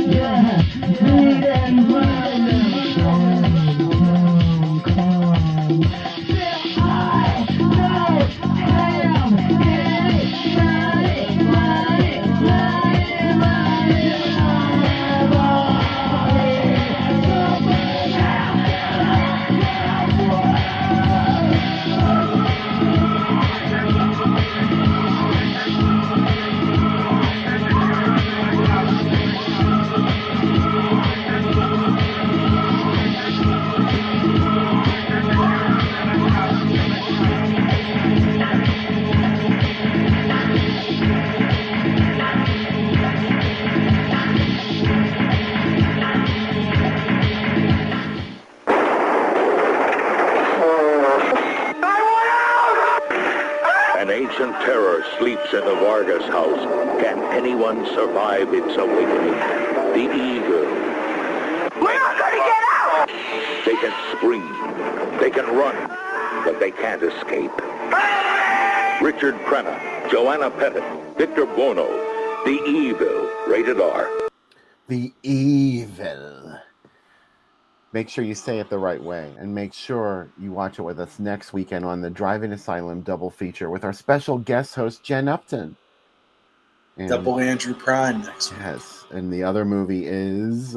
Yeah, need and violence. Come. I don't have An ancient terror sleeps in the Vargas house. Can anyone survive its awakening? The evil. We're not going to get out! They can scream. They can run. But they can't escape. Richard Crenna, Joanna Pettit, Victor Buono. The evil. Rated R. The evil. Make sure you say it the right way, and make sure you watch it with us next weekend on the Drive-In Asylum double feature with our special guest host, Jen Upton. And, Double Andrew Prime next week. Yes, and the other movie is,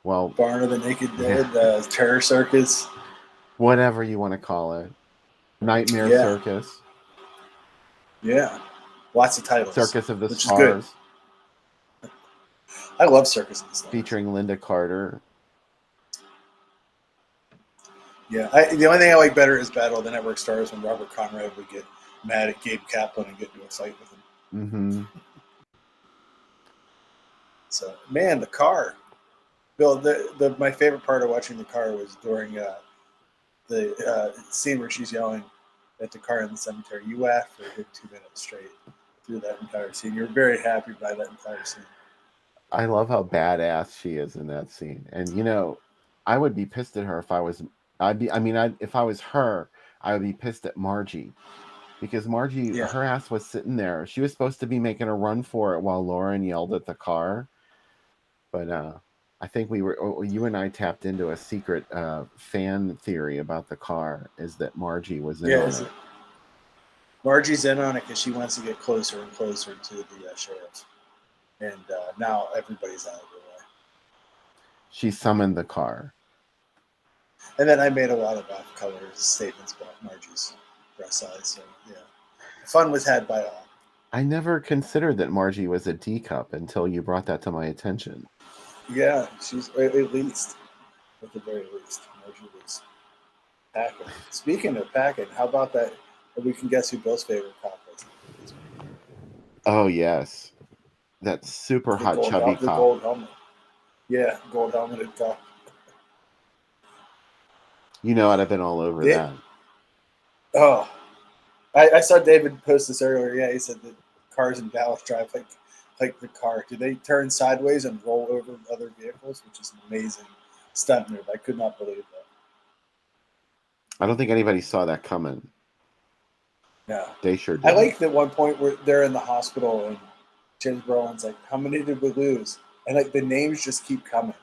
well... Barn of the Naked Dead, Terror Circus. Whatever you want to call it. Nightmare Circus. Yeah. Lots of titles. Circus of the which Stars. Is good. I love Circus of the Stars. Featuring Linda Carter. Yeah, the only thing I like better is Battle of the Network Stars when Robert Conrad would get mad at Gabe Kaplan and get into a fight with him. Mm-hmm. So, man, the car. Bill, my favorite part of watching the car was during the scene where she's yelling at the car in the cemetery. You laughed for a good 2 minutes straight through that entire scene. You're very happy by that entire scene. I love how badass she is in that scene. And, you know, I would be pissed at her if I was... if I was her, I would be pissed at Margie, because Margie, her ass was sitting there. She was supposed to be making a run for it while Lauren yelled at the car. But I think you and I tapped into a secret fan theory about the car, is that Margie was in on it. Margie's in on it because she wants to get closer and closer to the sheriff. And now everybody's out of the way. She summoned the car. And then I made a lot of off-color statements about Margie's breast size. So, yeah. Fun was had by all. I never considered that Margie was a D cup until you brought that to my attention. Yeah, she's at the very least. Margie was packing. Speaking of packing, how about that? We can guess who Bill's favorite cop was. Oh, yes. That super hot chubby cop. The gold helmet. Yeah, gold helmeted cop. You know, I'd have been all over that. Oh, I saw David post this earlier. Yeah, he said that cars in Dallas drive like the car. Do they turn sideways and roll over other vehicles? Which is an amazing stunt move. I could not believe that. I don't think anybody saw that coming. No. They sure did. I like that one point where they're in the hospital and James Brolin's like, how many did we lose? And like the names just keep coming.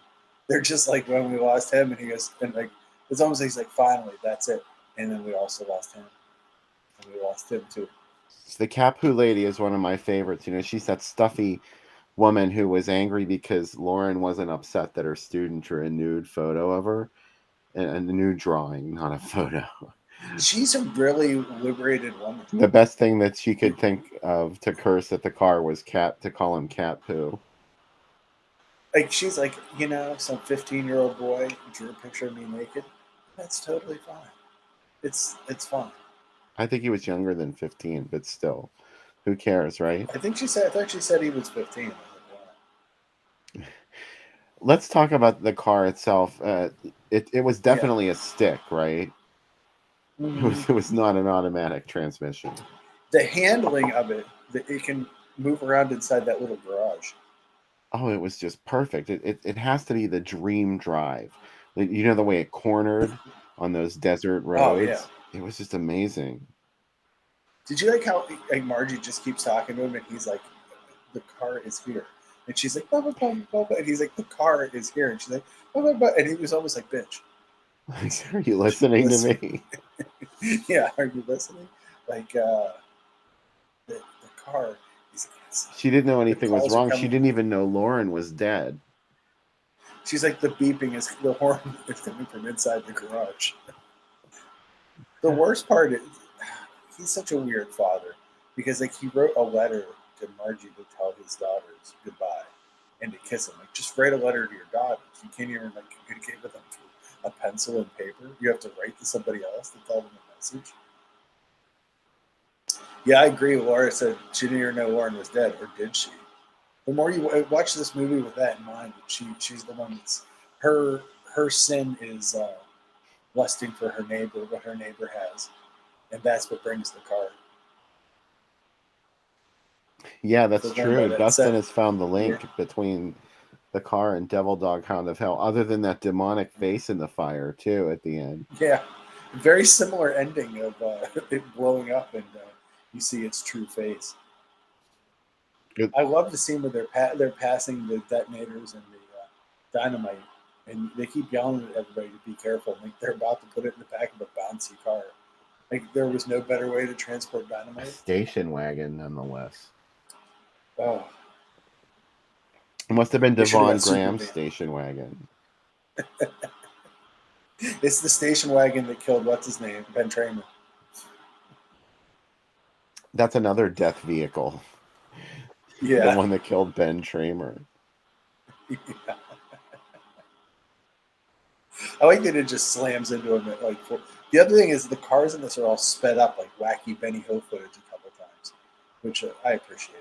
They're just like, when we lost him, and he goes, and like, it's almost like he's like, finally, that's it. And then we also lost him. And we lost him too. The Capu lady is one of my favorites. You know, she's that stuffy woman who was angry because Lauren wasn't upset that her student drew a nude photo of her. A nude drawing, not a photo. She's a really liberated woman. The best thing that she could think of to curse at the car was to call him cat poo. Like, she's like, you know, some 15-year-old boy drew a picture of me naked. That's totally fine. It's fine. I think he was younger than 15, but still, who cares, right? I thought she said he was 15. Let's talk about the car itself. It was definitely a stick, right? Mm-hmm. It was not an automatic transmission. The handling of it, that it can move around inside that little garage. Oh, it was just perfect. It has to be the dream drive. You know, the way it cornered on those desert roads? Oh, yeah. It was just amazing. Did you like how Margie just keeps talking to him and he's like, the car is here. And she's like, blah, blah, blah, blah, blah. And he's like, the car is here. And she's like, blah, blah, blah. And he was almost like, bitch. Are you listening to me? Yeah, are you listening? Like, the car. He's like, yes. She didn't know The anything was calls are wrong. She coming. didn't even know Lauren was dead. She's like, the beeping is, the horn is coming from inside the garage. The worst part is, he's such a weird father because like he wrote a letter to Margie to tell his daughters goodbye and to kiss them. Like, just write a letter to your daughters. You can't even like communicate with them through a pencil and paper. You have to write to somebody else to tell them a message. Yeah, I agree. Laura said she didn't even know Lauren was dead, or did she? The more you watch this movie with that in mind, she's the one that's her sin is lusting for her neighbor, what her neighbor has, and that's what brings the car. Yeah, that's So going by true. that Dustin set, has found the link yeah, between the car and Devil Dog Hound of Hell, other than that demonic face in the fire, too, at the end. yeah, very similar ending of it blowing up and you see its true face. Good. I love the scene where they're passing the detonators and the dynamite, and they keep yelling at everybody to be careful. Like they're about to put it in the back of a bouncy car. Like there was no better way to transport A dynamite. station wagon, nonetheless. Oh, It must have been they should have Devon got super Graham's van. station wagon. It's the station wagon that killed what's his name, Ben Tramer. That's another death vehicle. The Yeah. one that killed Ben Tramer. I like that it just slams into him. The other thing is the cars in this are all sped up, like wacky Benny Hill footage a couple times, which I appreciate.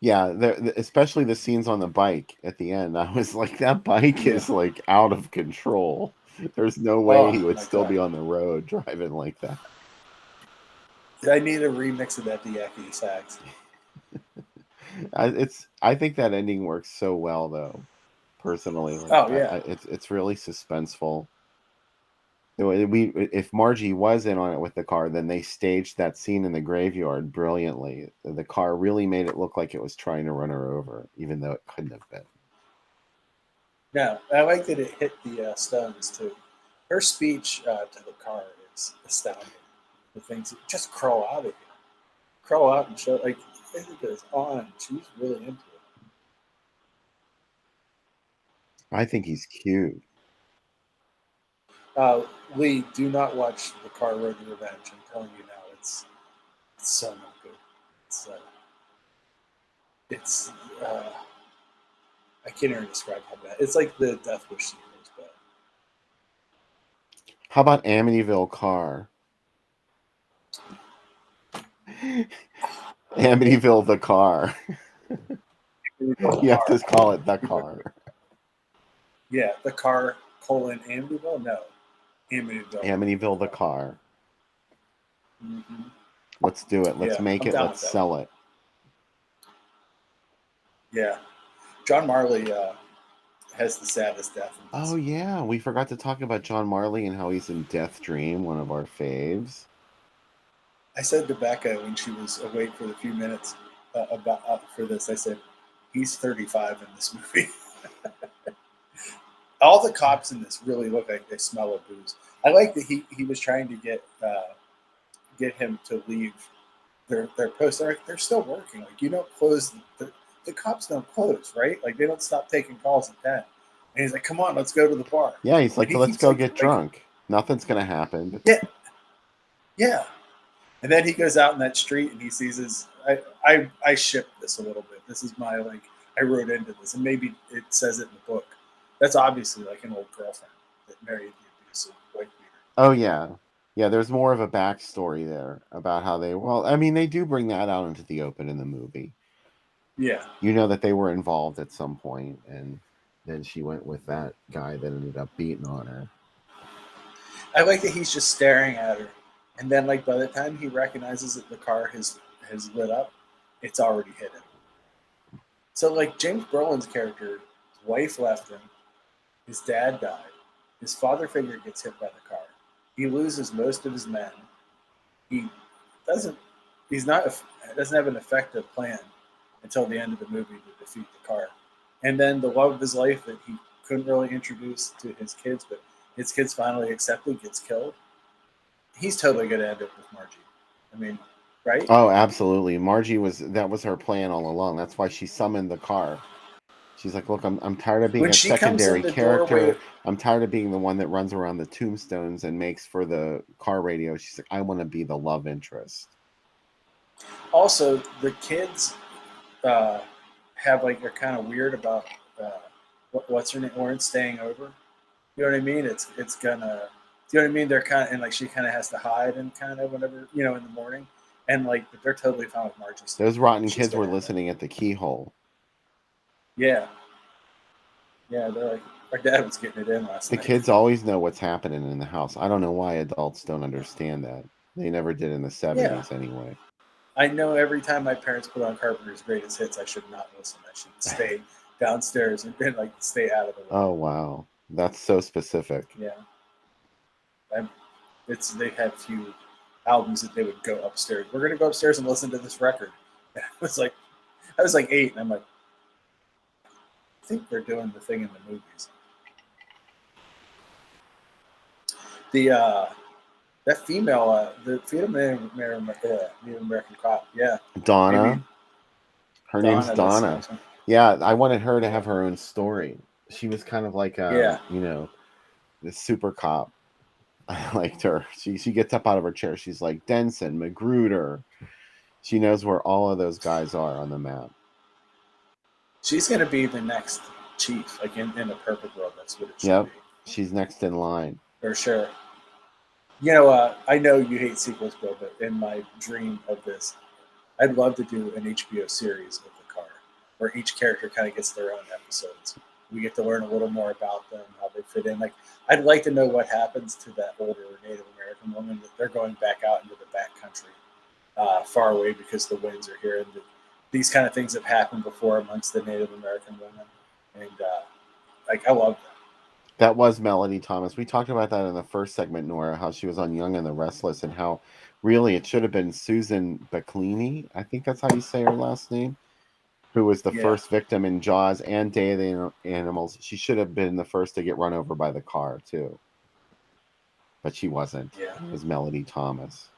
Yeah, especially the scenes on the bike at the end. I was like, that bike Yeah. is like out of control. There's no way he Oh would my still be god! on the road driving like that. I need a remix of that the Yakety Sax. I think that ending works so well, though. Personally, like, Oh yeah, it's really suspenseful. If Margie was in on it with the car, then they staged that scene in the graveyard brilliantly. The car really made it look like it was trying to run her over, even though it couldn't have been. no, I like that it hit the stones too. Her speech to the car is astounding. The things just crawl out of here, crawl out and show like it goes on. She's really into it. I think he's cute. Lee, do not watch The Car Road to Revenge. I'm telling you now, it's so not good. It's I can't even describe how bad. It's like the Death Wish sequels, but How about Amityville Car? Amityville the car. You have to call it the car. yeah, The Car Amityville. No, Amityville. Amityville the car. Mm-hmm. Let's do it. Let's Yeah, make I'm it. down Let's with that sell it. Yeah, John Marley has the saddest death. In this. Oh yeah, we forgot to talk about John Marley and how he's in Death Dream, one of our faves. I said to Becca when she was awake for the few minutes for this, I said, he's 35 in this movie. All the cops in this really look like they smell of booze. I like that he was trying to get him to leave their post. They're still working. Like you don't close the cops don't close, right? Like they don't stop taking calls at 10. And he's like, "Come on, let's go to the bar." Yeah, he's like, And he let's keeps go like, get drunk. Nothing's gonna happen. Yeah. And then he goes out in that street and he sees his. I ship this a little bit. This is my like. I wrote into this, and maybe it says it in the book. That's obviously like an old girlfriend that married the abusive wife beater. Oh yeah. Yeah, there's more of a backstory there about how they do bring that out into the open in the movie. Yeah. You know that they were involved at some point, and then she went with that guy that ended up beating on her. I like that he's just staring at her, and then like by the time he recognizes that the car has lit up, it's already hit him. So like James Brolin's character, his wife left him, his dad died, his father figure gets hit by the car, he loses most of his men, he doesn't he's not doesn't have an effective plan, until the end of the movie to defeat the car. And then the love of his life that he couldn't really introduce to his kids, but his kids finally accepted, gets killed. He's totally going to end up with Margie. I mean, right? Oh, absolutely. Margie that was her plan all along. That's why she summoned the car. She's like, look, I'm tired of being When a she comes in secondary the character. doorway, I'm tired of being the one that runs around the tombstones and makes for the car radio. She's like, I want to be the love interest. also the kids have like are kind of weird about what's her name, Lauren staying over. You know what I mean? It's gonna. You know what I mean? They're kind of and like she kind of has to hide and kind of whatever in the morning, and like but they're totally fine with Margie. Those rotten She's kids were there. listening at the keyhole. Yeah, they're like our dad was getting it in last The night. kids always know what's happening in the house. I don't know why adults don't understand that. They never did in the 70s anyway. I know every time my parents put on Carpenter's Greatest Hits, I should not listen. I should stay downstairs and like stay out of the way. Oh wow, that's so specific. Yeah, they had few albums that they would go upstairs. We're gonna go upstairs and listen to this record. And I was like 8, and I'm like, I think they're doing the thing in the movies. That female, the Native American cop, yeah, Donna. maybe. Her name's Donna. Awesome. Yeah, I wanted her to have her own story. She was kind of like, the super cop. I liked her. She gets up out of her chair. She's like, Denson, Magruder. She knows where all of those guys are on the map. She's going to be the next chief, like in a perfect world. That's what it should be. She's next in line. For sure. I know you hate sequels, Bill, but in my dream of this, I'd love to do an HBO series of the car, where each character kind of gets their own episodes. We get to learn a little more about them, how they fit in. Like, I'd like to know what happens to that older Native American woman that they're going back out into the backcountry, far away because the winds are here, and these kind of things have happened before amongst the Native American women, and I love that. That was Melody Thomas. We talked about that in the first segment, Nora, how she was on Young and the Restless, and how really it should have been Susan Baclini. I think that's how you say her last name. Who was the first victim in Jaws and Day of the Animals. She should have been the first to get run over by the car, too. But she wasn't. Yeah. It was Melody Thomas.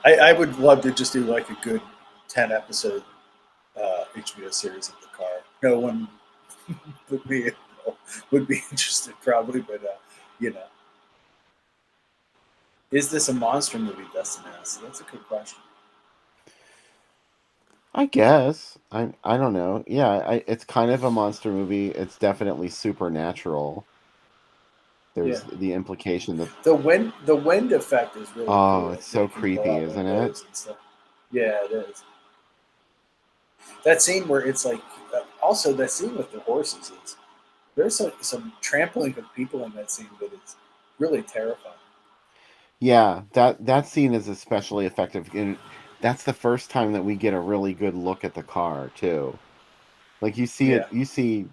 I would love to just do like a good 10-episode HBO series of the car. No one would be interested probably, but is this a monster movie, Dustin asked? That's a good question. I guess. I don't know. Yeah, it's kind of a monster movie. It's definitely supernatural. There's the implication that the wind effect is really cool. It's so creepy, isn't it? Yeah, it is. That scene where it's like, also that scene with the horses is there's some trampling of people in that scene that is really terrifying. Yeah, that scene is especially effective. And that's the first time that we get a really good look at the car too. Like you see it, you see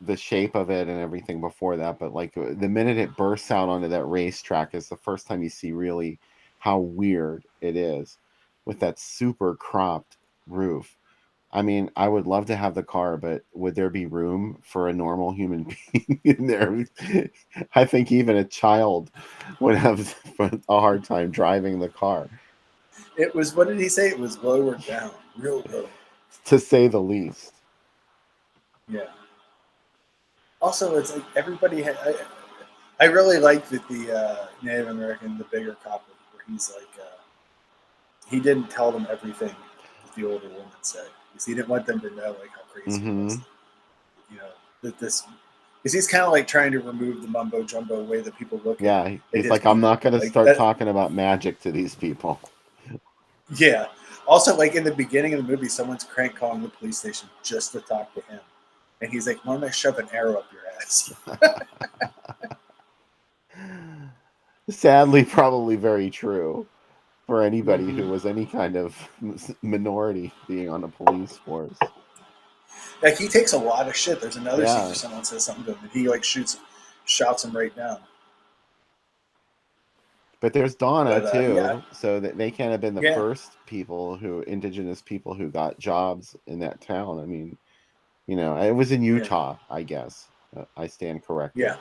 the shape of it and everything before that, but like the minute it bursts out onto that racetrack is the first time you see really how weird it is with that super cropped roof. I mean, I would love to have the car, but would there be room for a normal human being in there? I think even a child would have a hard time driving the car. It was, what did he say? It was lowered down, real low. To say the least. Yeah. Also, it's like everybody I really like that the Native American, the bigger cop, where he's like, he didn't tell them everything that the older woman said. Because he didn't want them to know like how crazy it was. That this, because he's kind of like trying to remove the mumbo jumbo way that people look at it. He's like, I'm not going to start talking about magic to these people. Yeah. Also, like in the beginning of the movie, someone's crank calling the police station just to talk to him. And he's like, why don't I shove an arrow up your ass? Sadly, probably very true for anybody who was any kind of minority being on a police force. Like, he takes a lot of shit. There's another scene where someone says something to him, and he like shouts him right down. But there's Donna But yeah, too, so that they can't have been the yeah, first indigenous people who got jobs in that town. I mean, it was in yeah, Utah, I guess. I stand corrected. yeah.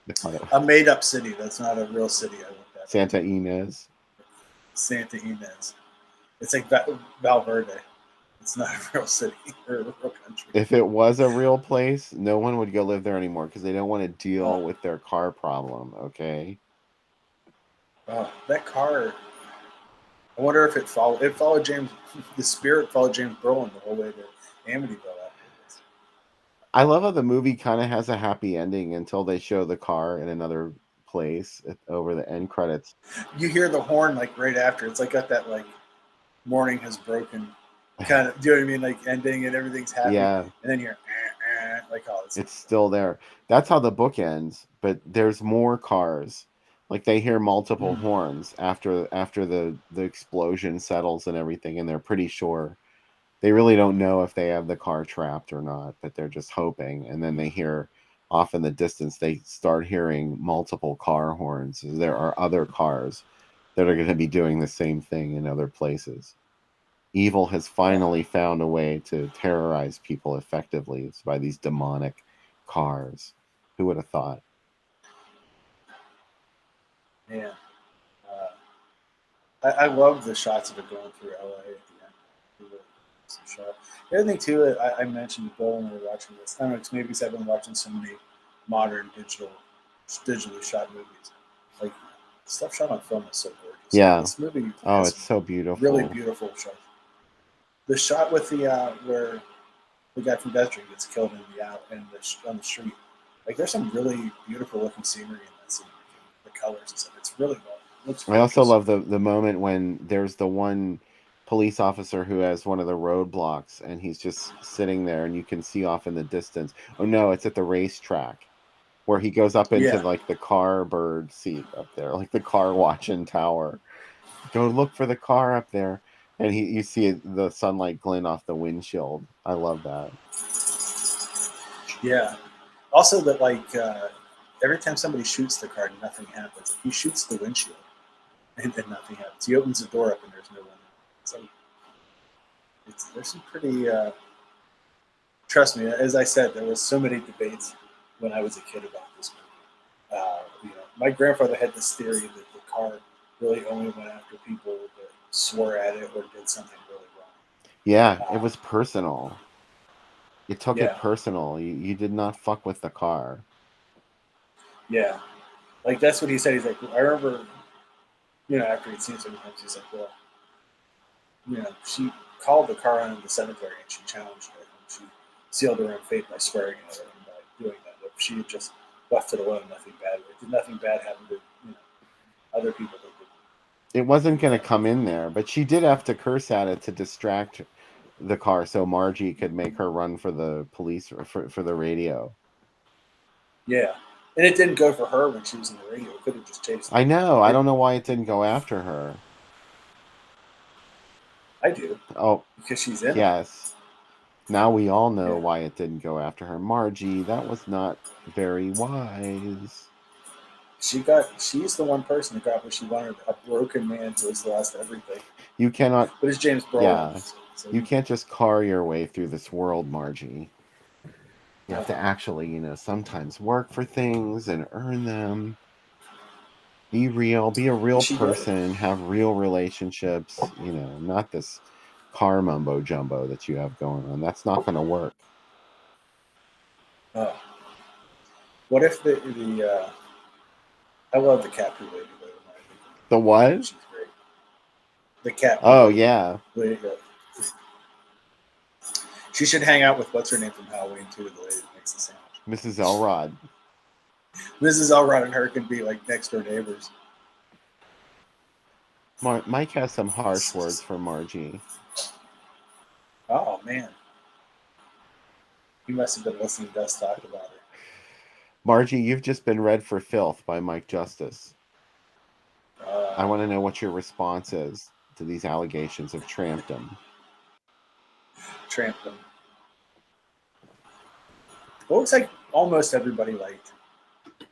The kind of A made up city. That's not a real city. I looked at it. Santa Ynez. Santa Ynez. It's like Valverde. It's not a real city or a real country. If it was a real place, no one would go live there anymore because they don't want to Oh, deal with their car problem. Okay. oh, that car. I wonder if it followed. It followed James. The spirit followed James Brolin the whole way to Amityville after this. I love how the movie kind of has a happy ending until they show the car in another place over the end credits. You hear the horn like right after. It's like got that like morning has broken kind of. Do you know what I mean? Like ending and everything's happy, Yeah, and then you're like, oh, it's it's still there. That's how the book ends, but there's more cars. Like they hear multiple mm, horns after the explosion settles and everything, and they're pretty sure. They really don't know if they have the car trapped or not, but they're just hoping. And then they hear off in the distance, they start hearing multiple car horns. There are other cars that are going to be doing the same thing in other places. Evil has finally found a way to terrorize people effectively. It's by these demonic cars. Who would have thought? yeah. I love the shots of it going through LA at the end. Really awesome shot. The other thing too, I mentioned Bill when we were watching this. I don't know, it's maybe because I've been watching so many modern digitally shot movies. Like stuff shot on film is so gorgeous. Yeah. This movie Oh, has it's so beautiful. really beautiful shots. The shot with the where the guy from Death Dream gets killed on the street. Like there's some really beautiful looking scenery in that scene. The colors and stuff. It's really well. It looks I also gorgeous. love the moment when there's the one police officer who has one of the roadblocks and he's just sitting there and you can see off in the distance. Oh no, it's at the racetrack where he goes up into Yeah. like the car bird seat up there, like the car watching tower. Go look for the car up there. And you see the sunlight glint off the windshield. I love that. Yeah. Also, that like every time somebody shoots the car, nothing happens. He shoots the windshield, and then nothing happens. He opens the door up, and there's no one. So there's some pretty. Trust me, as I said, there was so many debates when I was a kid about this movie. My grandfather had this theory that the car really only went after people that swore at it or did something really wrong. Yeah, it was personal. You took it Yeah, personal. You did not fuck with the car. yeah. Like that's what he said. He's like, I remember, after he'd seen it so many times, he's like, well, she called the car on in the cemetery and she challenged it. And she sealed her own fate by swearing at it and by doing that. If she had just left it alone, nothing bad happened to other people that It wasn't going to did. come in there, but she did have to curse at it to distract the car so Margie could make her run for the police or for the radio. Yeah. And it didn't go for her when she was in the radio. It could have just chased her. I know. I don't know why it didn't go after her. I do. Oh, Because she's in it. yes. Now we all know Yeah. why it didn't go after her. Margie, that was not very wise. She's the one person who got what she wanted, a broken man who has lost everything. You cannot, But it's James Brolin. yeah. So You can't just car your way through this world, Margie. You have to actually, sometimes work for things and earn them. Be real, be a real person, have real relationships, not this car mumbo jumbo that you have going on. That's not going to work. What if I love the Capri lady. The what? She's great. The Capri. Oh, yeah. Lady. She should hang out with what's her name from Halloween 2, the lady that makes the sandwich. Mrs. Elrod. Mrs. Elrod and her can be like next door neighbors. Mike has some harsh words for Margie. Oh man, he must have been listening to us talk about her. Margie, you've just been read for filth by Mike Justice. I want to know what your response is to these allegations of trampdom. Trampdom. Well, it looks like almost everybody liked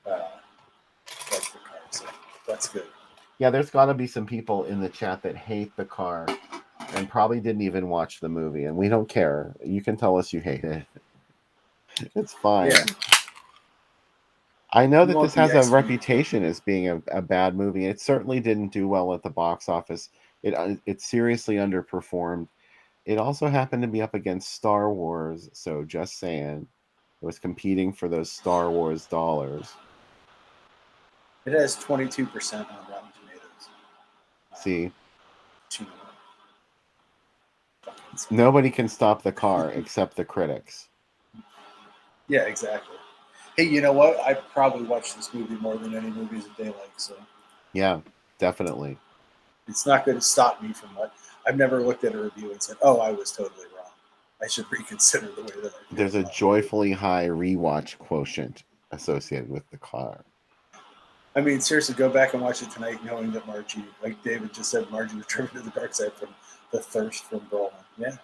the card, so that's good. Yeah, there's got to be some people in the chat that hate the car and probably didn't even watch the movie, and we don't care. You can tell us you hate it. It's fine. Yeah. I know You that want this the has a XP. reputation as being a bad movie. It certainly didn't do well at the box office. It seriously underperformed. It also happened to be up against Star Wars, so just saying, it was competing for those Star Wars dollars. It has 22% on Rotten Tomatoes. See, You know, nobody can stop the car except the critics. yeah, exactly. Hey, you know what? I probably watched this movie more than any movies that they like, so Yeah, definitely. it's not going to stop me from what I've never looked at a review and said, "Oh, I was totally wrong. I should reconsider the way that I feel." There's a about it." joyfully high rewatch quotient associated with the car. I mean, seriously, go back and watch it tonight, knowing that Margie, like David just said, Margie was driven to the dark side from the thirst from Brolin. Yeah,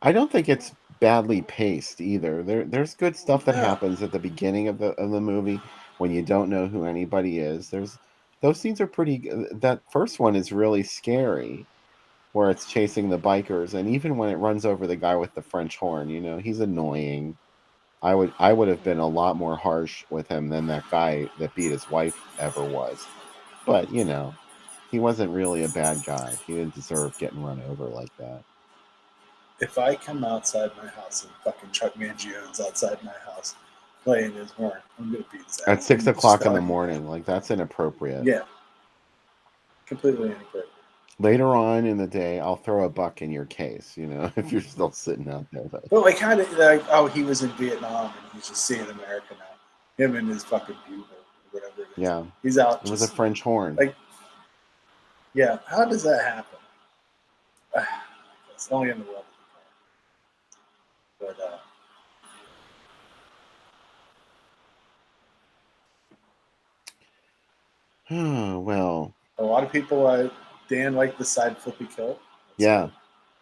I don't think it's badly paced either. There's good stuff that no, happens at the beginning of the movie when you don't know who anybody is. There's those scenes are pretty good. That first one is really scary where it's chasing the bikers, and even when it runs over the guy with the French horn, he's annoying. I would have been a lot more harsh with him than that guy that beat his wife ever was. But, he wasn't really a bad guy. He didn't deserve getting run over like that. if I come outside my house and fucking Chuck Mangione's outside my house playing his horn, I'm gonna beat his ass. At 6 I'm just o'clock in the telling you, morning, man. like that's inappropriate. Yeah, completely inappropriate. Later on in the day, I'll throw a buck in your case, if you're still sitting out there. But like, kind of like, oh, he was in Vietnam and he's just seeing America now. Him and his fucking bugle, or whatever it is. Yeah, He's out. it was a Just, French horn. like, yeah. How does that happen? It's only in the world of the car. Oh, well, But a lot of people, Dan, like the side flippy kill. yeah,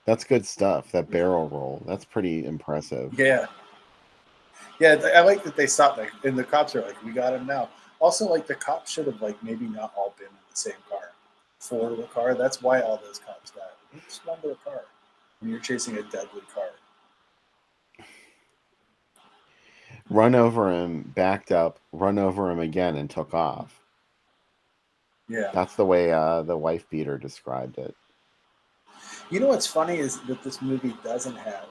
that's good stuff. That barrel roll, that's pretty impressive. Yeah. Yeah, I like that they stopped. Like, and the cops are like, "We got him now." Also, like the cops should have like maybe not all been in the same car, four to a car. That's why all those cops died. Just one to a car when you're chasing a deadly car. Run over him, backed up, run over him again, and took off. Yeah, That's the way the wife beater described it. you know what's funny is that this movie doesn't have.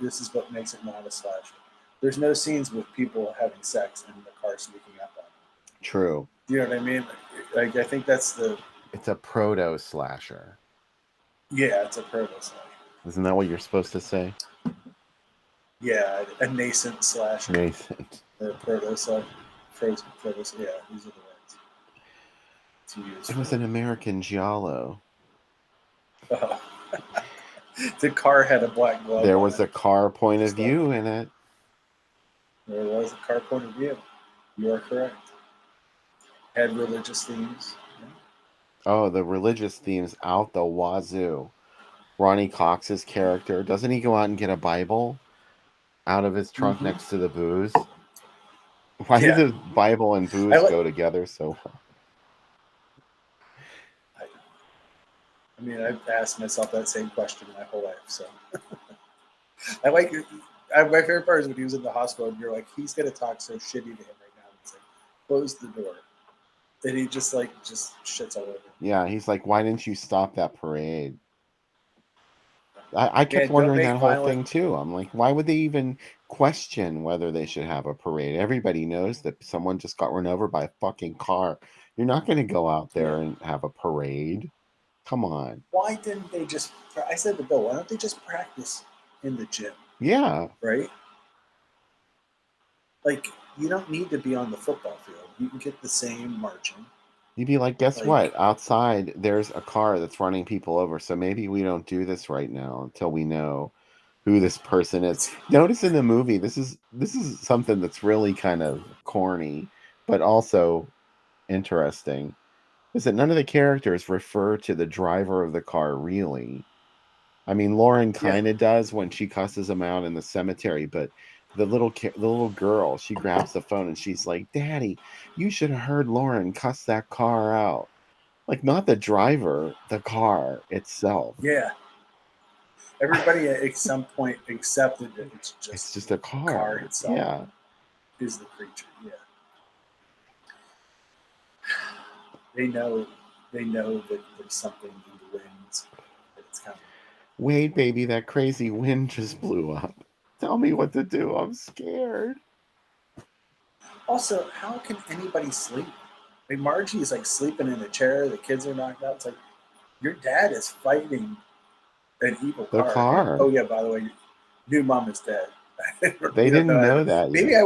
This is what makes it not a slasher. There's no scenes with people having sex and the car sneaking up on them. True. You know what I mean? Like I think that's the. It's a proto slasher. Yeah, it's a proto slasher. Isn't that what you're supposed to say? Yeah, a nascent slasher. Nascent. The proto slasher. Yeah, these are the words to use. It was an American giallo. Oh. The car had a black glove. There was a car point of view in it. There was a car point of view. You are correct. Had religious themes. Yeah. Oh, the religious themes out the wazoo. Ronnie Cox's character, doesn't he go out and get a Bible out of his trunk next to the booze? Why do the Bible and booze go together so well? I mean, I've asked myself that same question my whole life. So I like it. My favorite part is when he was in the hospital and you're like, he's going to talk so shitty to him right now. It's like, close the door. And he just shits all over. Yeah, he's like, why didn't you stop that parade? I kept wondering that whole thing too. I'm like, why would they even question whether they should have a parade? Everybody knows that someone just got run over by a fucking car. You're not going to go out there and have a parade. Come on. Why didn't they just... I said to Bill, why don't they just practice in the gym? Yeah. Right? Like, you don't need to be on the football field. You can get the same marching. You'd be like, guess what? Outside, there's a car that's running people over. So maybe we don't do this right now until we know who this person is. Notice in the movie, this is something that's really kind of corny, but also interesting. Is that none of the characters refer to the driver of the car really. I mean, Lauren kind of does when she cusses him out in the cemetery, but the little girl, she grabs the phone and she's like, "Daddy, you should have heard Lauren cuss that car out." Like, not the driver, the car itself. Yeah. Everybody at some point accepted that it's Just a the car car. itself Yeah. is the creature. Yeah. They know that there's something in the winds that's coming. Wait, baby, that crazy wind just blew up. Tell me what to do. I'm scared. Also, how can anybody sleep? Like Margie is like sleeping in a chair, the kids are knocked out. It's like your dad is fighting an evil The car. And, car. oh yeah, by the way, new mom is dead. They didn't know that Maybe yet.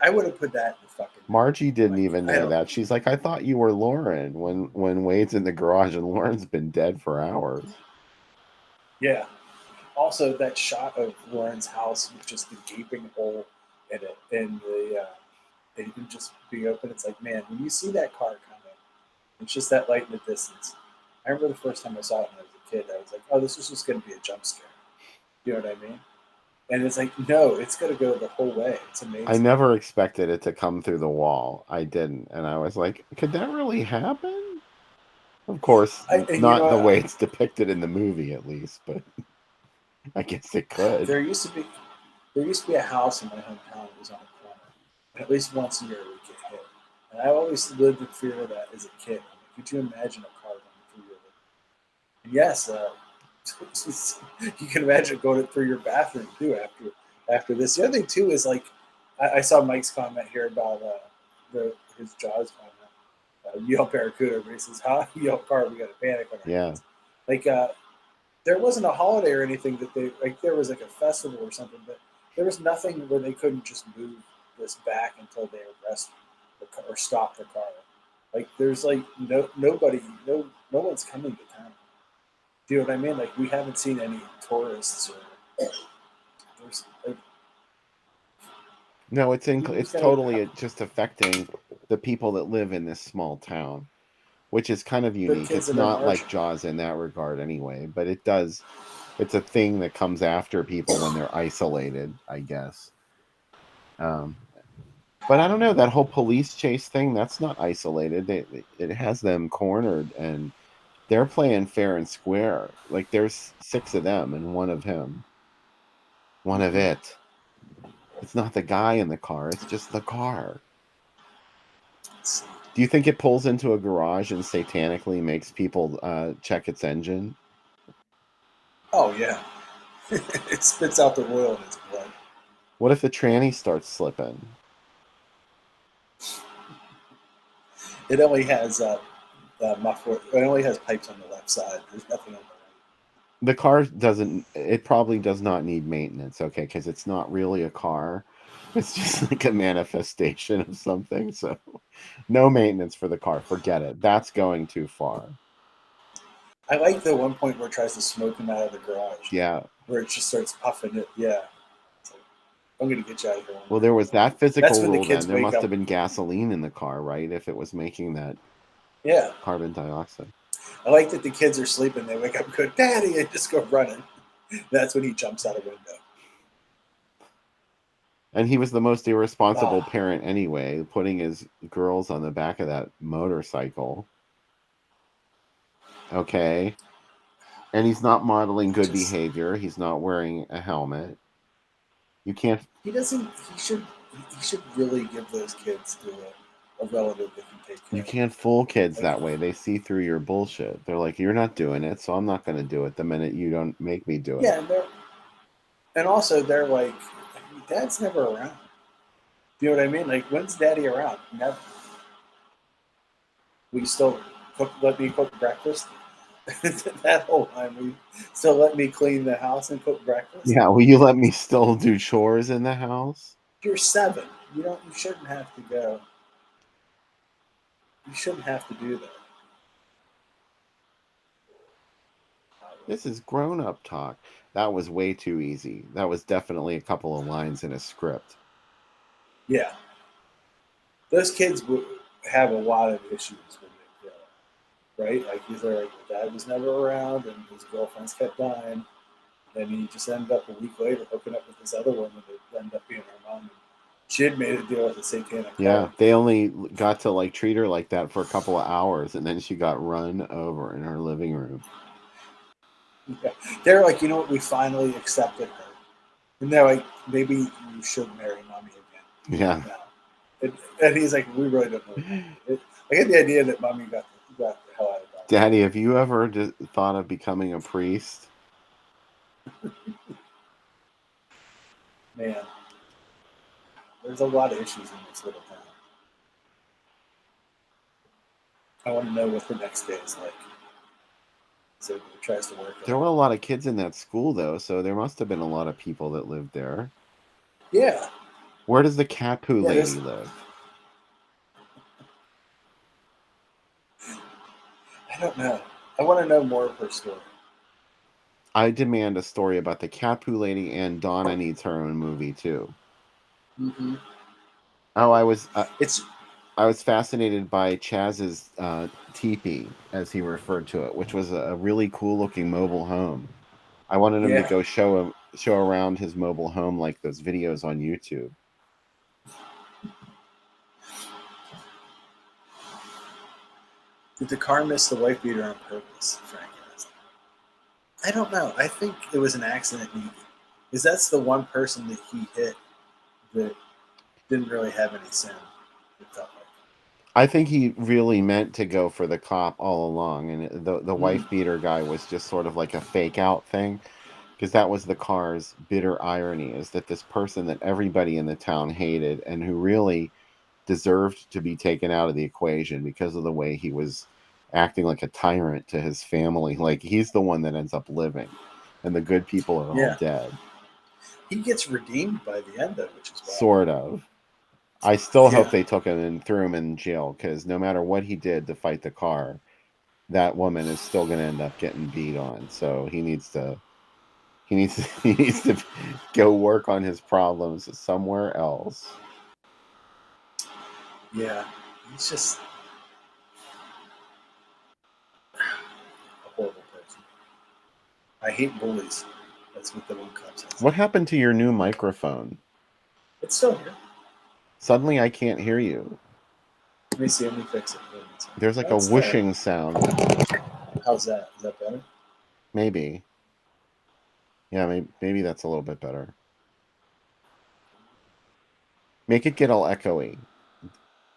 I would have put that in the fucking. Margie didn't like, even know that. She's like, I thought you were Lauren when Wade's in the garage and Lauren's been dead for hours. Yeah. Also, that shot of Lauren's house with just the gaping hole in it, and it can just be open. It's like, man, when you see that car coming, it's just that light in the distance. I remember the first time I saw it when I was a kid. I was like, oh, this is just going to be a jump scare. You know what I mean? And it's like, no, it's going to go the whole way. It's amazing. I never expected it to come through the wall. I didn't. And I was like, could that really happen? Of course, not the way it's depicted in the movie, at least, but I guess it could. There used to be a house in my hometown that was on a corner. And at least once a year it would get hit. And I always lived in fear of that as a kid. Could you imagine a car going through your living? And yes, you can imagine going through your bathroom too after this. The other thing too is like I saw Mike's comment here about his Jaws comment. Yelp Barracuda races, huh? Yelp car, we got a panic on our hands. Like there wasn't a holiday or anything that they like. There was like a festival or something, but there was nothing where they couldn't just move this back until they arrest or stop the car. Like there's like no one's coming to town. Do you know what I mean? Like we haven't seen any tourists or there's like. No, it's totally just affecting the people that live in this small town, which is kind of unique. It's not like Jaws in that regard anyway, but it does. It's a thing that comes after people when they're isolated, I guess. But I don't know, that whole police chase thing, that's not isolated. It has them cornered and they're playing fair and square. Like there's 6 of them and 1 of him. 1 of it. It's not the guy in the car, it's just the car. Do you think it pulls into a garage and satanically makes people check its engine? Oh, yeah. It spits out the oil in its blood. What if the tranny starts slipping? It only has muffler. It only has pipes on the left side. There's nothing on the right. The car doesn't. It probably does not need maintenance. Okay, because it's not really a car. It's just like a manifestation of something. So, no maintenance for the car. Forget it. That's going too far. I like the one point where it tries to smoke him out of the garage. Yeah. Where it just starts puffing it. Yeah. Like, I'm going to get you out of here. Well, there was that physical rule then. There must have been gasoline in the car, right? If it was making that carbon dioxide. I like that the kids are sleeping. They wake up and go, Daddy, and just go running. That's when he jumps out a window. And he was the most irresponsible parent anyway, putting his girls on the back of that motorcycle. Okay. And he's not modeling good behavior. He's not wearing a helmet. You can't. He doesn't. He should really give those kids to a relative that can take care. You can't fool kids that way. They see through your bullshit. They're like, you're not doing it, so I'm not going to do it the minute you don't make me do it. Yeah, and also they're like, Dad's never around. Do you know what I mean? Like, when's Daddy around? Never. We still let me cook breakfast. That whole time, we still let me clean the house and cook breakfast. Yeah, will you let me still do chores in the house? You're 7. You shouldn't have to go. You shouldn't have to do that. This is grown-up talk. That was way too easy. That was definitely a couple of lines in a script. Yeah. Those kids have a lot of issues when they grow up, right? Like, either like dad was never around and his girlfriends kept dying. Then he just ended up a week later hooking up with this other woman that ended up being She had made a deal with the satanic Yeah, cult. they only got to like treat her like that for a couple of hours, and then she got run over in her living room. Yeah. They're like, you know what? We finally accepted her, and they're like, maybe you should marry mommy again. Yeah. No. And he's like, we really don't know. I get the idea that mommy got the hell out of that. Daddy, have you ever thought of becoming a priest? Man, there's a lot of issues in this little town. I want to know what the next day is like. So he tries to work There it. were a lot of kids in that school, though, so there must have been a lot of people that lived there. Yeah. Where does the cat poo Yeah, lady live? I don't know. I want to know more of her story. I demand a story about the cat poo lady, and Donna needs her own movie too. Mm-hmm. Oh, I was It's fascinated by Chaz's teepee, as he referred to it, which was a really cool looking mobile home. I wanted him to yeah. go show around his mobile home like those videos on YouTube. Did the car miss the white beater on purpose? Frank asked. I don't know. I think it was an accident, maybe, because that's the one person that he hit that didn't really have any sin. It felt like. I think he really meant to go for the cop all along, and the Mm. wife beater guy was just sort of like a fake out thing, because that was the car's bitter irony, is that this person that everybody in the town hated and who really deserved to be taken out of the equation because of the way he was acting like a tyrant to his family. Like, he's the one that ends up living, and the good people are all Yeah. dead. He gets redeemed by the end, though, which is wild. Sort of. I still hope Yeah. they took him and threw him in jail, because no matter what he did to fight the car, that woman is still going to end up getting beat on. So he needs to he needs to go work on his problems somewhere else. Yeah. He's just a horrible person. I hate bullies. That's what the one cop says. What happened to your new microphone? It's still here. Suddenly I can't hear you. Let me see. Let me fix it. There's like a That's whooshing sound. How's that? Is that better? Maybe. Yeah, maybe that's a little bit better. Make it get all echoey.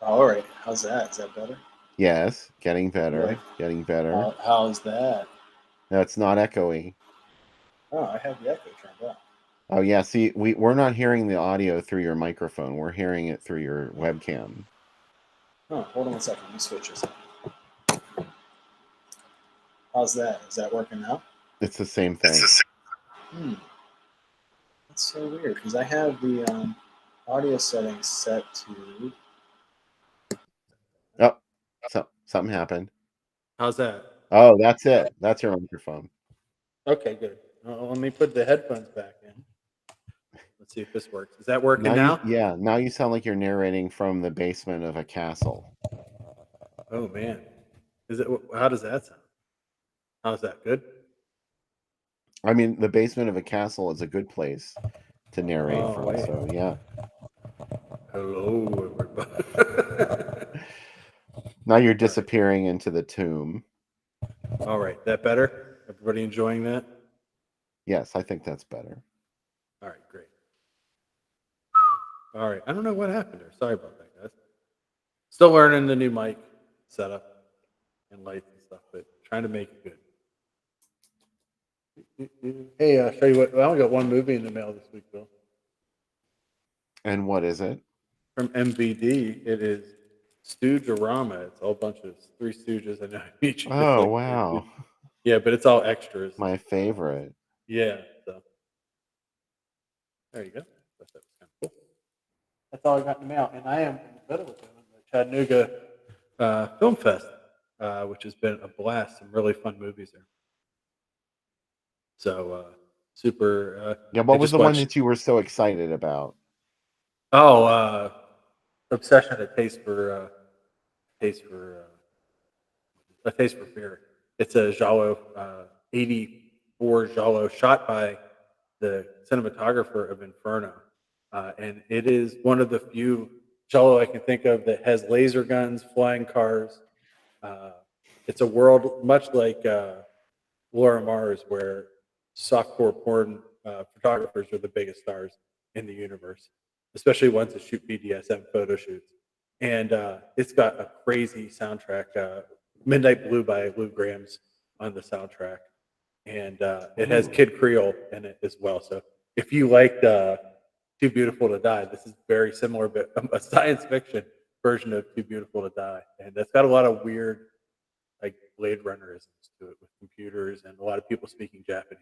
All right. How's that? Is that better? Yes, getting better. Like, Getting better. how's that? No, it's not echoey. Oh, I have the echo turned up. Oh yeah, see, we're not hearing the audio through your microphone. We're hearing it through your webcam. Oh, hold on one second. Let me switch this. How's that? Is that working now? It's the same thing. That's so weird because I have the audio settings set to. Oh, something happened. How's that? Oh, that's it. That's your microphone. Okay, good. Let me put the headphones back in. Let's see if this works. Is that working now? Now you sound like you're narrating from the basement of a castle. Oh man, is it? How does that sound? How's that? Good. I mean, the basement of a castle is a good place to narrate Oh, from. wait. So yeah. Hello, everybody. Now you're disappearing into the tomb. All right, that better? Everybody enjoying that? Yes, I think that's better. All right, great. All right, I don't know what happened there. Sorry about that, guys. Still learning the new mic setup and lights and stuff, but trying to make it good. Hey, I'll show you what. I only got one movie in the mail this week, Bill. And what is it? From MVD, it is Stoogerama. It's all a bunch of Three Stooges. I know. Oh, wow. Yeah, but it's all extras. My favorite. Yeah. So there you go. That was kind of cool. That's all I got in the mail, and I am in the middle of doing the Chattanooga Film Fest, which has been a blast. Some really fun movies there. So super. Yeah, what was the one that you were so excited about? Oh, Obsession, a taste for fear. It's a giallo, 84 giallo shot by the cinematographer of Inferno. and it is one of the few cello I can think of that has laser guns, flying cars. Uh, it's a world much like Laura Mars, where softcore porn photographers are the biggest stars in the universe, especially ones that shoot BDSM photo shoots. And it's got a crazy soundtrack. Midnight Blue by Lou Graham's on the soundtrack, and it has Ooh. Kid Creole in it as well. So if you liked Too Beautiful to Die, this is very similar, but a science fiction version of Too Beautiful to Die, and it's got a lot of weird like Blade Runnerisms to it with computers and a lot of people speaking Japanese.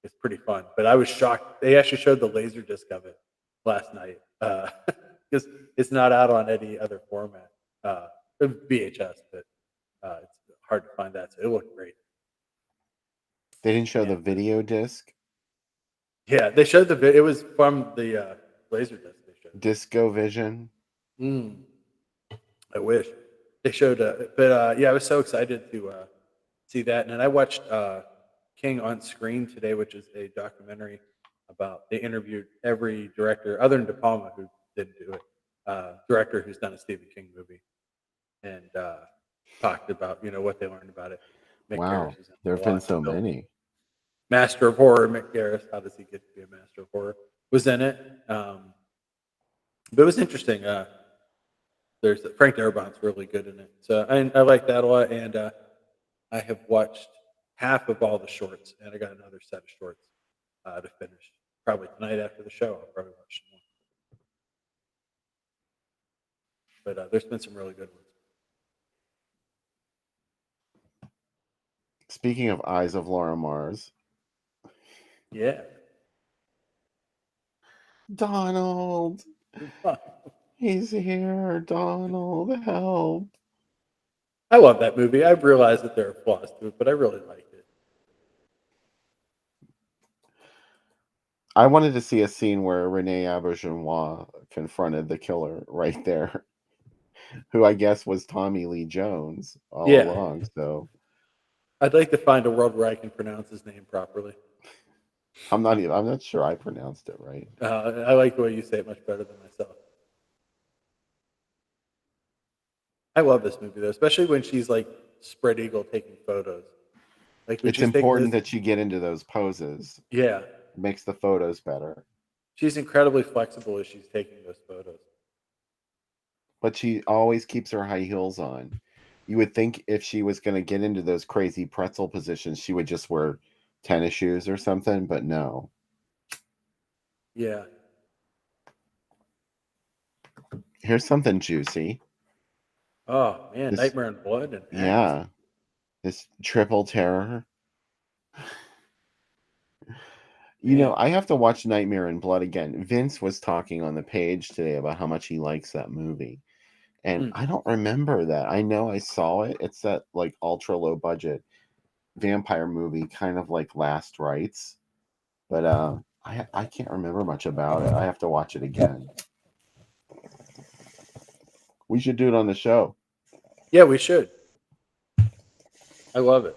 It's pretty fun. But I was shocked. They actually showed the laser disc of it last night because it's not out on any other format. VHS, but it's hard to find that. So it looked great. They didn't show the And, video disc. yeah, they showed the video. It was from the laser disc they showed. Disco Vision. I wish they showed, but yeah, I was so excited to see that. And then I watched King on Screen today, which is a documentary about. They interviewed every director other than De Palma, who didn't do it, director who's done a Stephen King movie, and talked about what they learned about it. Mick Wow, Garris is in there it have a been lot. so Bill- many. Master of Horror, Mick Garris. How does he get to be a Master of Horror? Was in it, but it was interesting. There's Frank Darabont's really good in it, so I like that a lot. And I have watched half of all the shorts, and I got another set of shorts to finish. Probably tonight after the show, I'll probably watch some more. But there's been some really good ones. Speaking of Eyes of Laura Mars, Yeah. Donald, he's here. Donald, help. I love that movie. I realize that there are flaws to it, but I really liked it. I wanted to see a scene where Renee Auberjonois confronted the killer right there, who I guess was Tommy Lee Jones all Yeah. along. So I'd like to find a world where I can pronounce his name properly. I'm not sure I pronounced it right. I like the way you say it much better than myself. I love this movie though, especially when she's like spread eagle taking photos. Like when It's she's taking important this, that you get into those poses. yeah, It makes the photos better. she's incredibly flexible as she's taking those photos. But she always keeps her high heels on. You would think if she was going to get into those crazy pretzel positions, she would just wear tennis shoes or something, but no. Yeah. Here's something juicy. Oh man, This- Nightmare in Blood and Axe. Yeah. This triple terror. You know, Man. I have to watch Nightmare in Blood again. Vince was talking on the page today about how much he likes that movie. And I don't remember that. I know I saw it. It's that like ultra low budget vampire movie, kind of like Last Rites. But I can't remember much about it. I have to watch it again. We should do it on the show. Yeah, we should. I love it.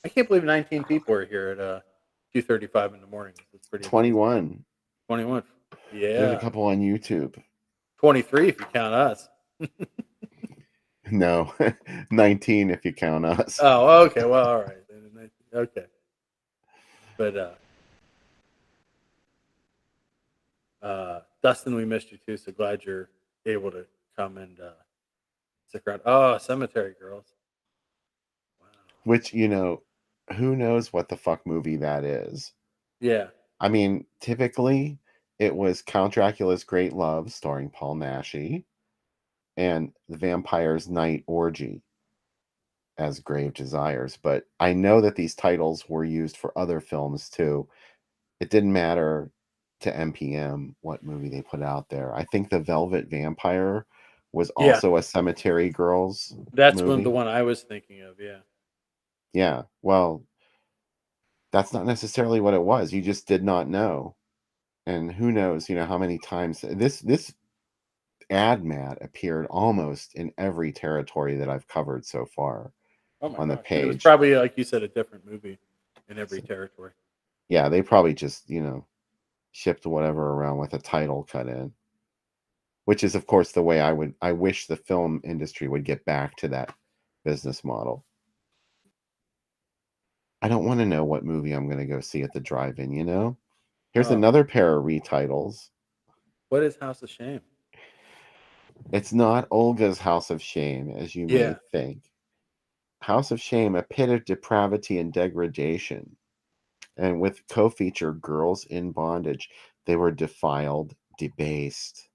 I can't believe 19 people are here at 2:35 in the morning. It's pretty 21. 21. There's a Yeah. couple on YouTube. 23 if you count us. No, 19 if you count us. Oh, okay. Well, all right. Okay. But Dustin, we missed you too. So glad you're able to come and stick around. Oh, Cemetery Girls. Wow. Which, you know, who knows what the fuck movie that is? Yeah. I mean, typically it was Count Dracula's Great Love starring Paul Naschy and The Vampire's Night Orgy as Grave Desires. But I know that these titles were used for other films too. It didn't matter to MPM what movie they put out there. I think The Velvet Vampire was Yeah. also a Cemetery Girls That's movie. the one I was thinking of. Yeah. Yeah, well, that's not necessarily what it was. You just did not know. And who knows, you know, how many times this ad mat appeared almost in every territory that I've covered so far Oh my on the gosh. And it was page. probably, like you said, a different movie in every territory. Yeah, they probably just, you know, shipped whatever around with a title cut in, which is of course the way I wish the film industry would get back to that business model. I don't want to know what movie I'm going to go see at the drive-in, you know? Here's Oh, another pair of retitles. what is House of Shame? It's not Olga's House of Shame, as you may Yeah. think. House of Shame, a pit of depravity and degradation. And with co-feature Girls in Bondage, they were defiled, debased.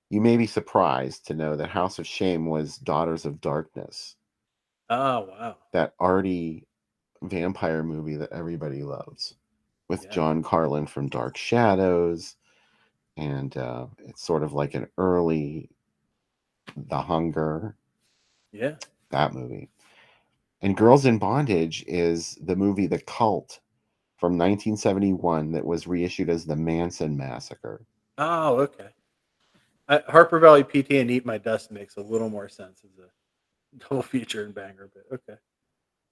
You may be surprised to know that House of Shame was Daughters of Darkness, Oh, wow. that arty vampire movie that everybody loves, with Yeah. John Carlin from Dark Shadows, and it's sort of like an early The Hunger, Yeah. that movie. And Girls in Bondage is the movie The Cult from 1971 that was reissued as The Manson Massacre. Oh, okay. Harper Valley PT and Eat My Dust makes a little more sense as a double feature and banger, but okay.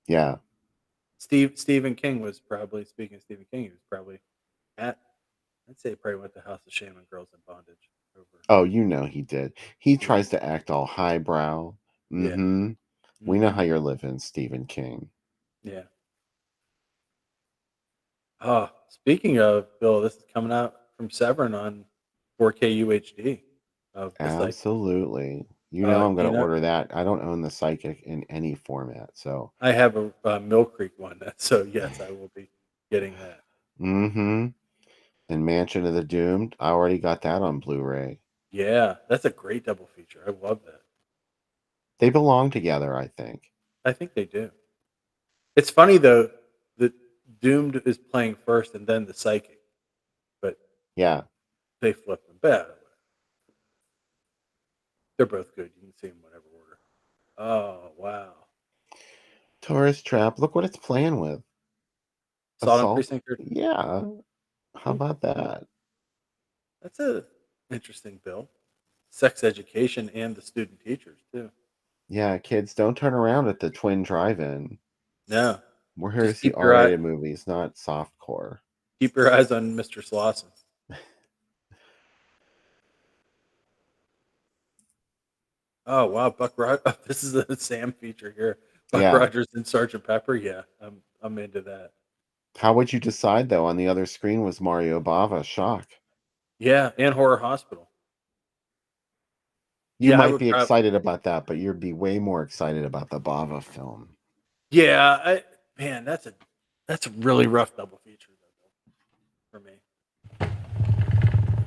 Yeah. Stephen King was probably, speaking of Stephen King, he was probably at, I'd say probably went to House of Shame and Girls in Bondage over. Oh, you know he did. He Yeah. tries to act all highbrow. Yeah. Mm-hmm. We know Mhm. how you're living, Stephen King. Yeah. Oh, speaking of, Bill, this is coming out from Severn on 4K UHD. The Psychic. Absolutely. You know I'm Do going you to know? order that. I don't own the Psychic in any format, so. I have a Mill Creek one, so yes, I will be getting that. Mm-hmm. And Mansion of the Doomed, I already got that on Blu-ray. Yeah, that's a great double feature. I love that. They belong together, I think. I think they do. It's funny though that Doomed is playing first and then the Psychic, but Yeah. they flip them. But they're both good. You can see them whatever order. Oh wow! Tourist Trap, look what it's playing with. Assault on Assault. Precinct 13. Yeah. How Hmm, about that? that's a interesting bill. Sex education and the student teachers too. Yeah, kids, don't turn around at the Twin Drive-In. No, We're here to just see R-rated movies, not softcore. keep your eyes on Mr. Slauson. Oh wow, Buck Rogers. This is a Sam feature here. Buck Yeah. Rogers and Sergeant Pepper. Yeah, I'm into that. How would you decide, though? On the other screen was Mario Bava, Shock. Yeah, and Horror Hospital. You Yeah, I might would be probably. excited about that, but you'd be way more excited about the Bava film. Yeah, man, that's a really rough double feature though, for me.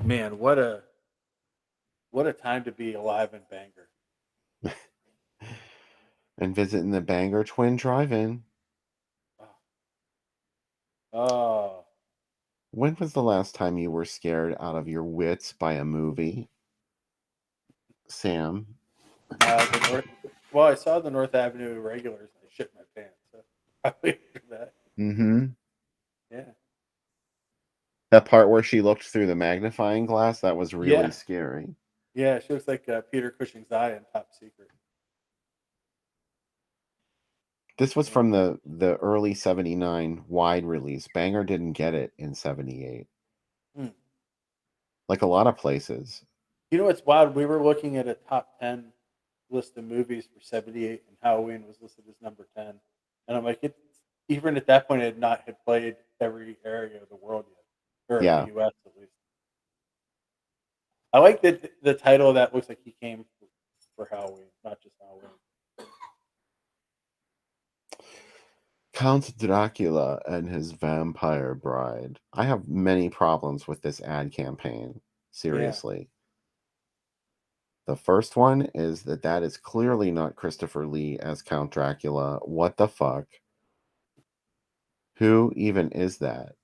Man, what a time to be alive in Bangor. And visiting the Bangor Twin Drive-In. Oh, oh, When was the last time you were scared out of your wits by a movie, Sam? the North. Well, I saw the North Avenue regulars and I shit my pants. So probably after that. Mm-hmm. Yeah, That part where she looked through the magnifying glass, that was really yeah, scary. yeah. She looks like Peter Cushing's eye in Top Secret. This was Yeah. from the early 79 wide release. Bangor didn't get it in 78. Hmm. Like a lot of places. You know what's wild? We were looking at a top 10 list of movies for 78, and Halloween was listed as number 10. And I'm like, even at that point, it had not had played every area of the world yet, or the Yeah. U.S. at least. I like that the title of that looks like he came for Halloween, not just Halloween. Count Dracula and his vampire bride. I have many problems with this ad campaign. Yeah, Seriously. The first one is that is clearly not Christopher Lee as Count Dracula. What the fuck? Who even is that?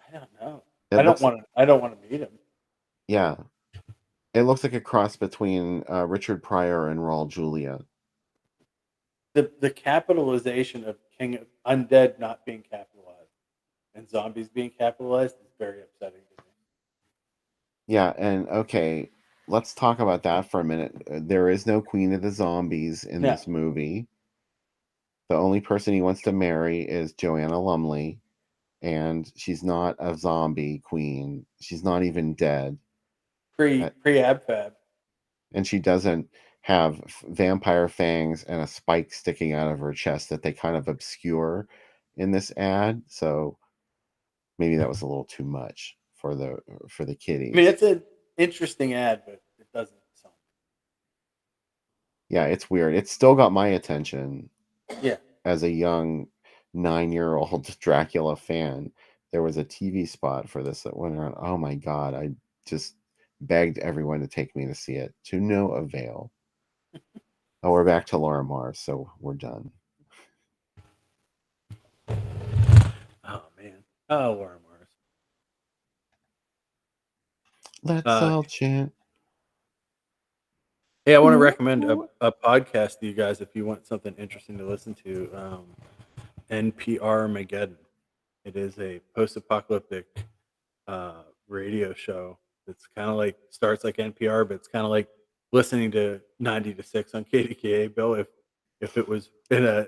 I don't know. It looks, I don't want to meet him. yeah, it looks like a cross between Richard Pryor and Raul Julia. The capitalization of King of Undead not being capitalized and zombies being capitalized is very upsetting to me. Yeah, and okay, let's talk about that for a minute. There is no Queen of the Zombies in No, this movie. The only person he wants to marry is Joanna Lumley, and she's not a zombie queen. She's not even dead. Pre-ab-fab. And she doesn't have vampire fangs and a spike sticking out of her chest that they kind of obscure in this ad. So maybe that was a little too much for the kiddies. I mean, it's an interesting ad, but it doesn't sound. Yeah, it's weird. It's still got my attention. Yeah. As a young 9-year-old Dracula fan, there was a TV spot for this that went around. Oh my God. I just begged everyone to take me to see it, to no avail. Oh, we're back to Laura Mars, so we're done. Oh man. Oh, Laura Mars. Let's all chant. Hey, I want to recommend a podcast to you guys if you want something interesting to listen to. NPR Mageddon. It is a post-apocalyptic radio show. It's kind of like starts like NPR, but it's kind of like listening to 90 to 6 on KDKA, Bill. If it was in a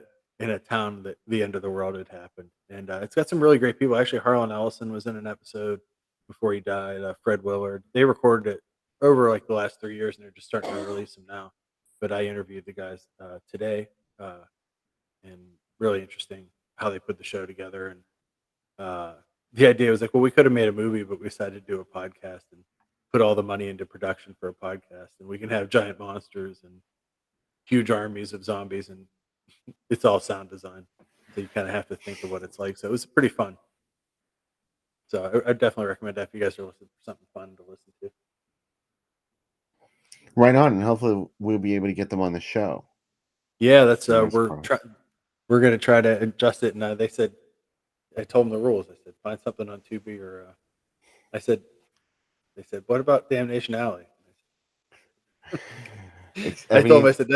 town that the end of the world had happened, and it's got some really great people. Actually, Harlan Ellison was in an episode before he died. Fred Willard. They recorded it over like the last 3 years, and they're just starting to release them now. But I interviewed the guys today, and really interesting how they put the show together. And the idea was like, well, we could have made a movie, but we decided to do a podcast and put all the money into production for a podcast, and we can have giant monsters and huge armies of zombies, and it's all sound design. So you kind of have to think of what it's like. So it was pretty fun. So I definitely recommend that if you guys are looking for something fun to listen to. Right on, and hopefully we'll be able to get them on the show. Yeah, that's we're going to try to adjust it. And they said, I told them the rules. I said, find something on Tubi or they said, what about Damnation Alley? I told them, I said,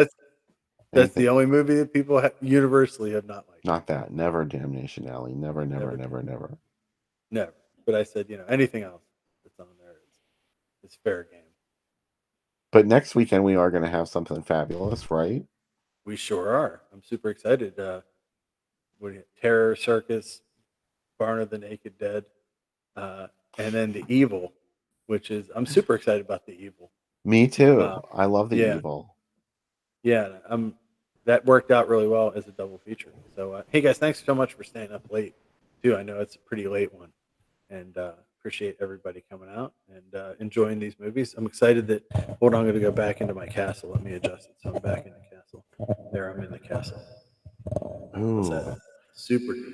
that's the only movie that people universally have not liked. Not that. Never Damnation Alley. Never. Never. But I said, anything else that's on there is fair game. But next weekend we are going to have something fabulous, right? We sure are. I'm super excited. Terror Circus, Barn of the Naked Dead, and then The Evil, which is I'm super excited about The Evil. Me too. I love The Evil. Yeah, that worked out really well as a double feature. So, hey guys, thanks so much for staying up late too. I know it's a pretty late one, and appreciate everybody coming out and enjoying these movies. I'm excited that. Hold on, I'm going to go back into my castle. Let me adjust it. So I'm back in the castle. There, I'm in the castle. Ooh. What's that? Super deep.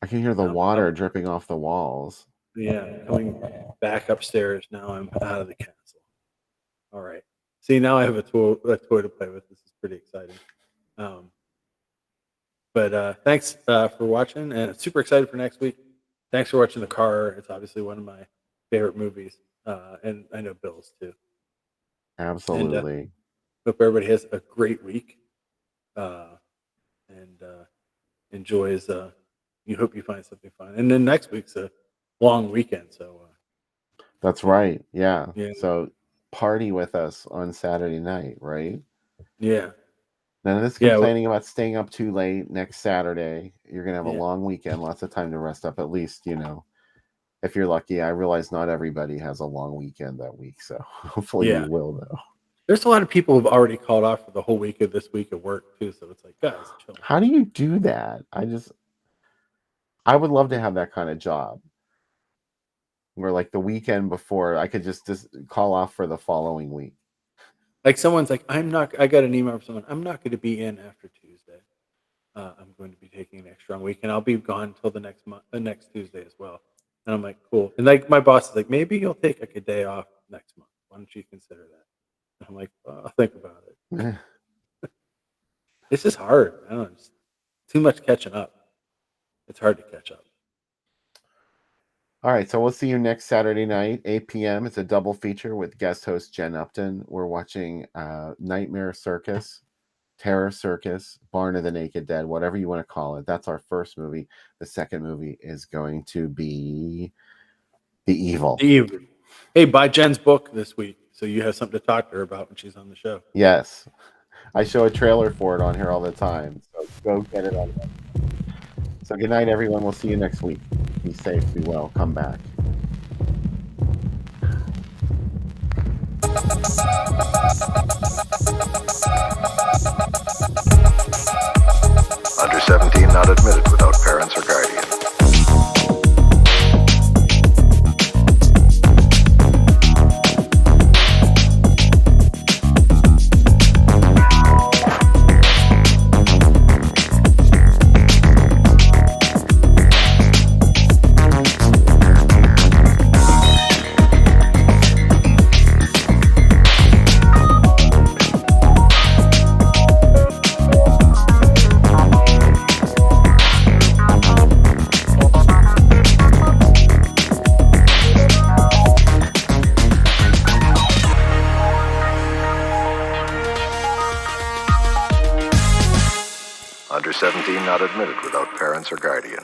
I can hear the water dripping off the walls. Yeah, coming back upstairs. Now I'm out of the castle. All right. See, now I have a toy to play with. This is pretty exciting. But thanks for watching, and super excited for next week. Thanks for watching The Car. It's obviously one of my favorite movies, and I know Bill's too. Absolutely. And, hope everybody has a great week, and enjoys. You hope you find something fun, and then next week's a long weekend. So that's right. Yeah. So party with us on Saturday night, right? Yeah. None of this complaining about staying up too late next Saturday. You're going to have a long weekend, lots of time to rest up, at least, if you're lucky. I realize not everybody has a long weekend that week, so hopefully you will, though. There's a lot of people who've already called off for the whole week of this week at work, too, so it's like, guys, chill. How do you do that? I would love to have that kind of job where, like, the weekend before, I could just call off for the following week. Like someone's like, I got an email from someone, I'm not going to be in after Tuesday. I'm going to be taking an extra week, and I'll be gone until the next Tuesday as well. And I'm like, cool. And like my boss is like, maybe you'll take like a day off next month. Why don't you consider that? And I'm like, well, I'll think about it. It's just hard. I don't know. It's too much catching up. It's hard to catch up. All right, so we'll see you next Saturday night, 8 p.m. It's a double feature with guest host Jen Upton. We're watching Nightmare Circus, Terror Circus, Barn of the Naked Dead, whatever you want to call it. That's our first movie. The second movie is going to be The Evil. The Evil. Hey, buy Jen's book this week so you have something to talk to her about when she's on the show. Yes. I show a trailer for it on here all the time. So go get it on. So good night, everyone. We'll see you next week. Be safe. Be well. Come back. Under 17 not admitted without parents or guardian. Under 17 not admitted without parents or guardian.